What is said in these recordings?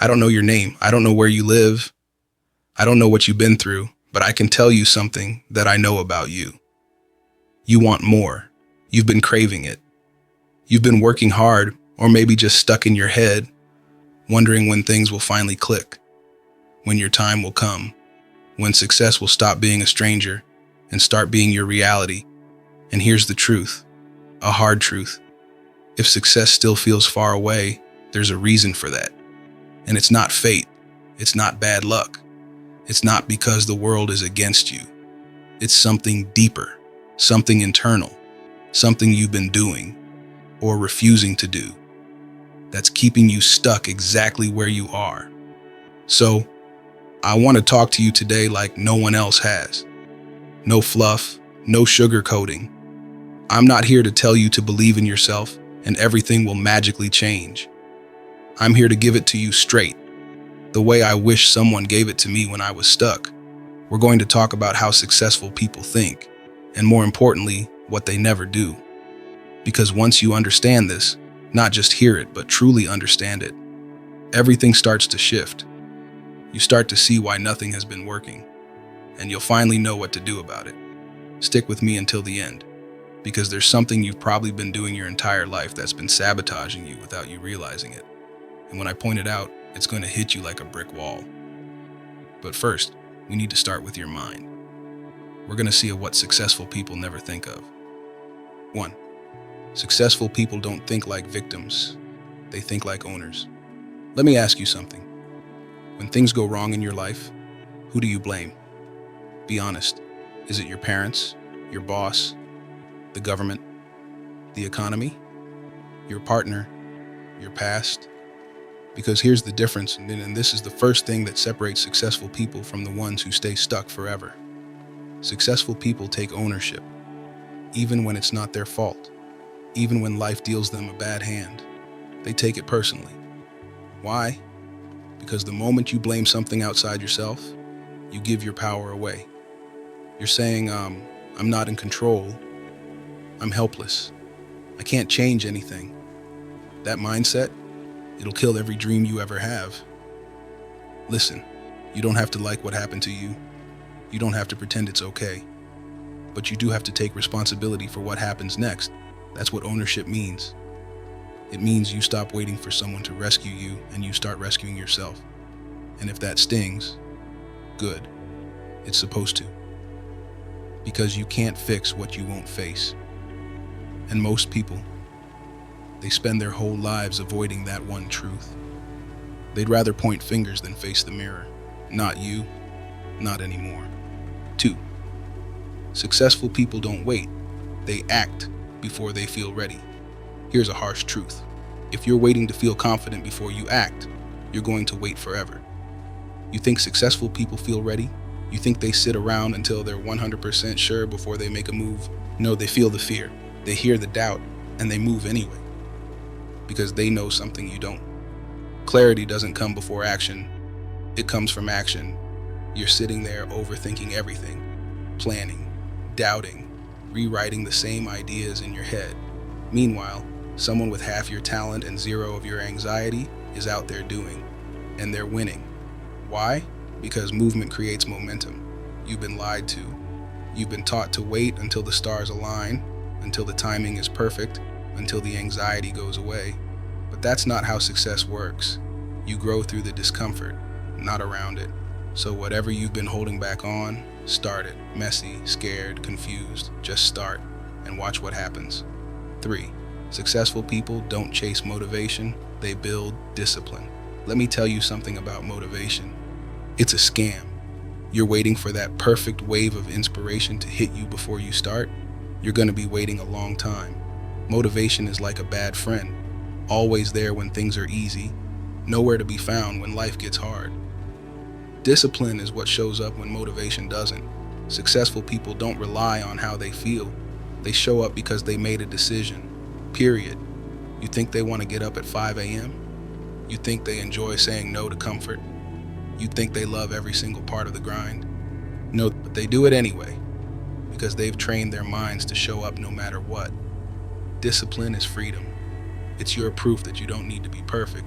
I don't know your name. I don't know where you live. I don't know what you've been through, but I can tell you something that I know about you. You want more. You've been craving it. You've been working hard, or maybe just stuck in your head, wondering when things will finally click, when your time will come, when success will stop being a stranger and start being your reality. And here's the truth, a hard truth. If success still feels far away, there's a reason for that. And it's not fate. It's not bad luck. It's not because the world is against you. It's something deeper, something internal, something you've been doing or refusing to do that's keeping you stuck exactly where you are. So, I want to talk to you today like no one else has. No fluff, no sugarcoating. I'm not here to tell you to believe in yourself and everything will magically change. I'm here to give it to you straight, the way I wish someone gave it to me when I was stuck. We're going to talk about how successful people think, and more importantly, what they never do. Because once you understand this, not just hear it, but truly understand it, everything starts to shift. You start to see why nothing has been working, and you'll finally know what to do about it. Stick with me until the end, because there's something you've probably been doing your entire life that's been sabotaging you without you realizing it. And when I point it out, it's going to hit you like a brick wall. But first, we need to start with your mind. We're going to see what successful people never think of. 1. Successful people don't think like victims. They think like owners. Let me ask you something. When things go wrong in your life, who do you blame? Be honest. Is it your parents, your boss, the government, the economy, your partner, your past? Because here's the difference, and this is the first thing that separates successful people from the ones who stay stuck forever. Successful people take ownership, even when it's not their fault, even when life deals them a bad hand. They take it personally. Why? Because the moment you blame something outside yourself, you give your power away. You're saying, I'm not in control. I'm helpless. I can't change anything. That mindset, it'll kill every dream you ever have. Listen, you don't have to like what happened to you. You don't have to pretend it's okay. But you do have to take responsibility for what happens next. That's what ownership means. It means you stop waiting for someone to rescue you and you start rescuing yourself. And if that stings, good. It's supposed to. Because you can't fix what you won't face. And most people, they spend their whole lives avoiding that one truth. They'd rather point fingers than face the mirror. Not you, not anymore. 2. Successful people don't wait. They act before they feel ready. Here's a harsh truth. If you're waiting to feel confident before you act, you're going to wait forever. You think successful people feel ready? You think they sit around until they're 100% sure before they make a move? No, they feel the fear. They hear the doubt, and they move anyway. Because they know something you don't. Clarity doesn't come before action. It comes from action. You're sitting there overthinking everything, planning, doubting, rewriting the same ideas in your head. Meanwhile, someone with half your talent and zero of your anxiety is out there doing, and they're winning. Why? Because movement creates momentum. You've been lied to. You've been taught to wait until the stars align, until the timing is perfect, until the anxiety goes away. But that's not how success works. You grow through the discomfort, not around it. So whatever you've been holding back on, start it. Messy, scared, confused, just start and watch what happens. 3. Successful people don't chase motivation, they build discipline. Let me tell you something about motivation. It's a scam. You're waiting for that perfect wave of inspiration to hit you before you start. You're going to be waiting a long time. Motivation is like a bad friend, always there when things are easy, nowhere to be found when life gets hard. Discipline is what shows up when motivation doesn't. Successful people don't rely on how they feel. They show up because they made a decision. Period. You think they want to get up at 5 a.m.? You think they enjoy saying no to comfort? You think they love every single part of the grind? No, but they do it anyway, because they've trained their minds to show up no matter what. Discipline is freedom. It's your proof that you don't need to be perfect.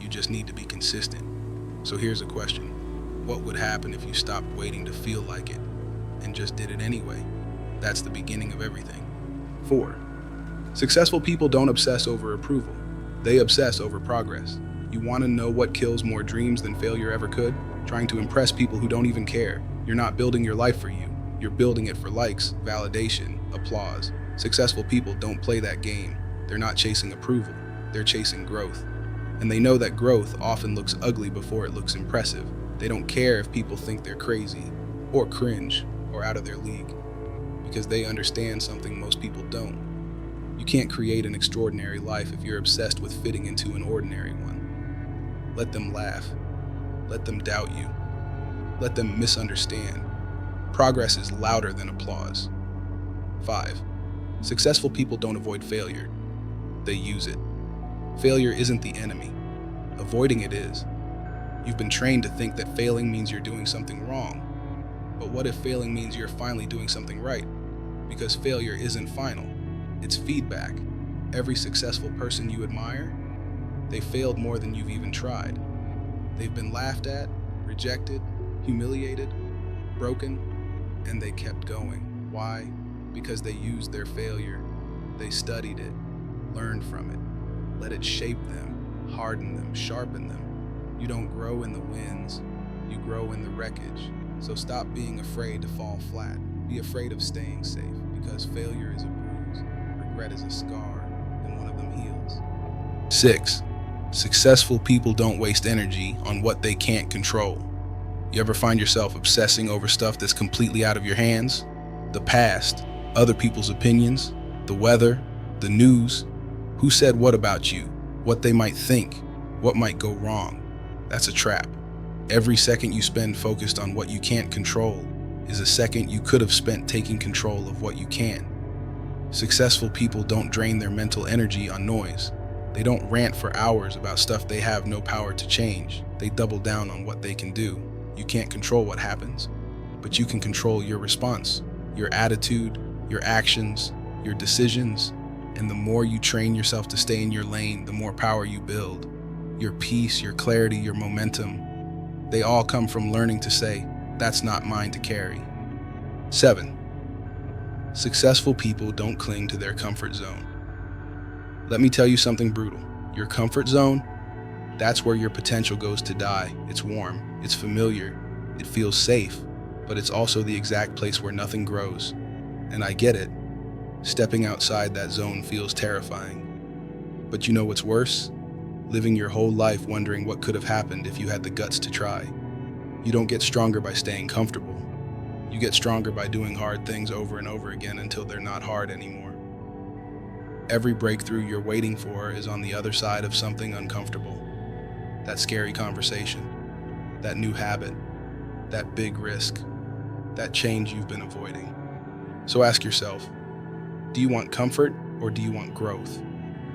You You just need to be consistent. So here's a question. What would happen if you stopped waiting to feel like it and just did it anyway? That's the beginning of everything. 4. Successful people don't obsess over approval. They obsess over progress. You want to know what kills more dreams than failure ever could? Trying to impress people who don't even care. You're not building your life for you. You're building it for likes, validation, applause. Successful people don't play that game. They're not chasing approval. They're chasing growth. And they know that growth often looks ugly before it looks impressive. They don't care if people think they're crazy, or cringe, or out of their league, because they understand something most people don't. You can't create an extraordinary life if you're obsessed with fitting into an ordinary one. Let them laugh. Let them doubt you. Let them misunderstand. Progress is louder than applause. 5. Successful people don't avoid failure. They use it. Failure isn't the enemy. Avoiding it is. You've been trained to think that failing means you're doing something wrong. But what if failing means you're finally doing something right? Because failure isn't final. It's feedback. Every successful person you admire, they failed more than you've even tried. They've been laughed at, rejected, humiliated, broken, and they kept going. Why? Because they used their failure. They studied it, learned from it, let it shape them, harden them, sharpen them. You don't grow in the wins, you grow in the wreckage. So stop being afraid to fall flat. Be afraid of staying safe, because failure is a bruise, regret is a scar, and one of them heals. 6. Successful people don't waste energy on what they can't control. You ever find yourself obsessing over stuff that's completely out of your hands? The past, other people's opinions, the weather, the news, who said what about you, what they might think, what might go wrong. That's a trap. Every second you spend focused on what you can't control is a second you could have spent taking control of what you can. Successful people don't drain their mental energy on noise. They don't rant for hours about stuff they have no power to change. They double down on what they can do. You can't control what happens, but you can control your response, your attitude, your actions, your decisions. And the more you train yourself to stay in your lane, the more power you build. Your peace, your clarity, your momentum, they all come from learning to say, that's not mine to carry. 7. Successful people don't cling to their comfort zone. Let me tell you something brutal. Your comfort zone, that's where your potential goes to die. It's warm, it's familiar, it feels safe, but it's also the exact place where nothing grows. And I get it. Stepping outside that zone feels terrifying. But you know what's worse? Living your whole life wondering what could have happened if you had the guts to try. You don't get stronger by staying comfortable. You get stronger by doing hard things over and over again until they're not hard anymore. Every breakthrough you're waiting for is on the other side of something uncomfortable. That scary conversation, that new habit, that big risk, that change you've been avoiding. So ask yourself, do you want comfort or do you want growth?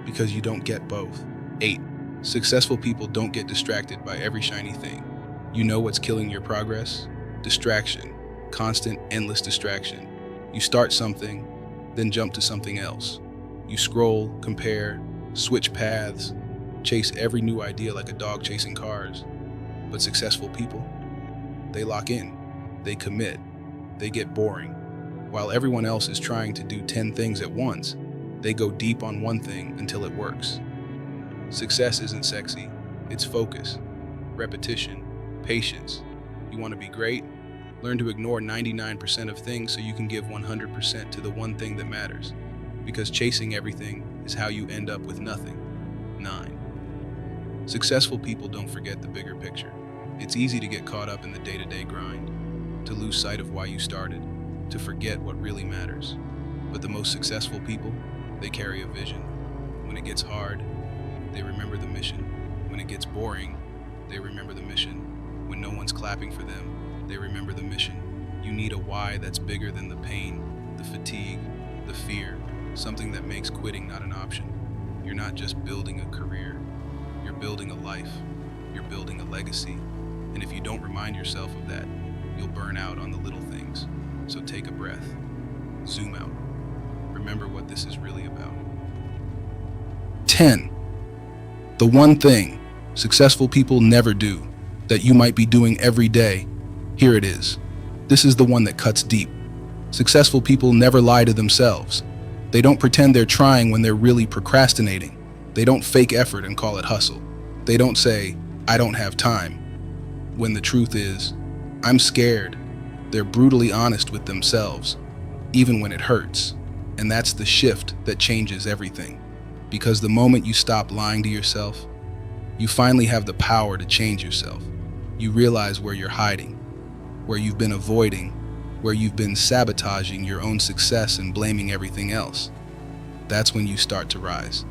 Because you don't get both. 8. Successful people don't get distracted by every shiny thing. You know what's killing your progress? Distraction. Constant, endless distraction. You start something, then jump to something else. You scroll, compare, switch paths, chase every new idea like a dog chasing cars. But successful people, they lock in, they commit, they get boring. While everyone else is trying to do 10 things at once, they go deep on one thing until it works. Success isn't sexy, it's focus, repetition, patience. You want to be great? Learn to ignore 99% of things so you can give 100% to the one thing that matters. Because chasing everything is how you end up with nothing. 9. Successful people don't forget the bigger picture. It's easy to get caught up in the day-to-day grind, to lose sight of why you started, to forget what really matters. But the most successful people, they carry a vision. When it gets hard, they remember the mission. When it gets boring, they remember the mission. When no one's clapping for them, they remember the mission. You need a why that's bigger than the pain, the fatigue, the fear, something that makes quitting not an option. You're not just building a career, you're building a life, you're building a legacy. And if you don't remind yourself of that, you'll burn out on the little things. So take a breath, zoom out, remember what this is really about. 10. The one thing. Successful people never do, that you might be doing every day. Here it is. This is the one that cuts deep. Successful people never lie to themselves. They don't pretend they're trying when they're really procrastinating. They don't fake effort and call it hustle. They don't say, "I don't have time," when the truth is, "I'm scared." They're brutally honest with themselves, even when it hurts. And that's the shift that changes everything. Because the moment you stop lying to yourself, you finally have the power to change yourself. You realize where you're hiding, where you've been avoiding, where you've been sabotaging your own success and blaming everything else. That's when you start to rise.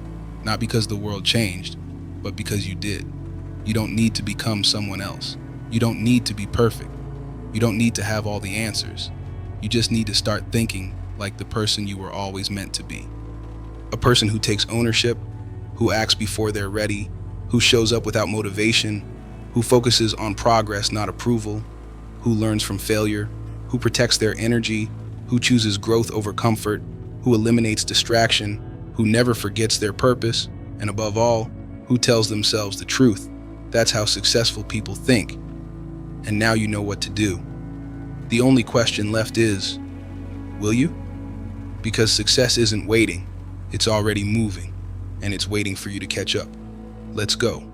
Not because the world changed, but because you did. You don't need to become someone else. You don't need to be perfect. You don't need to have all the answers. You just need to start thinking like the person you were always meant to be. A person who takes ownership, who acts before they're ready, who shows up without motivation, who focuses on progress, not approval, who learns from failure, who protects their energy, who chooses growth over comfort, who eliminates distraction, who never forgets their purpose, and above all, who tells themselves the truth. That's how successful people think. And now you know what to do. The only question left is, will you? Because success isn't waiting, it's already moving, and it's waiting for you to catch up. Let's go.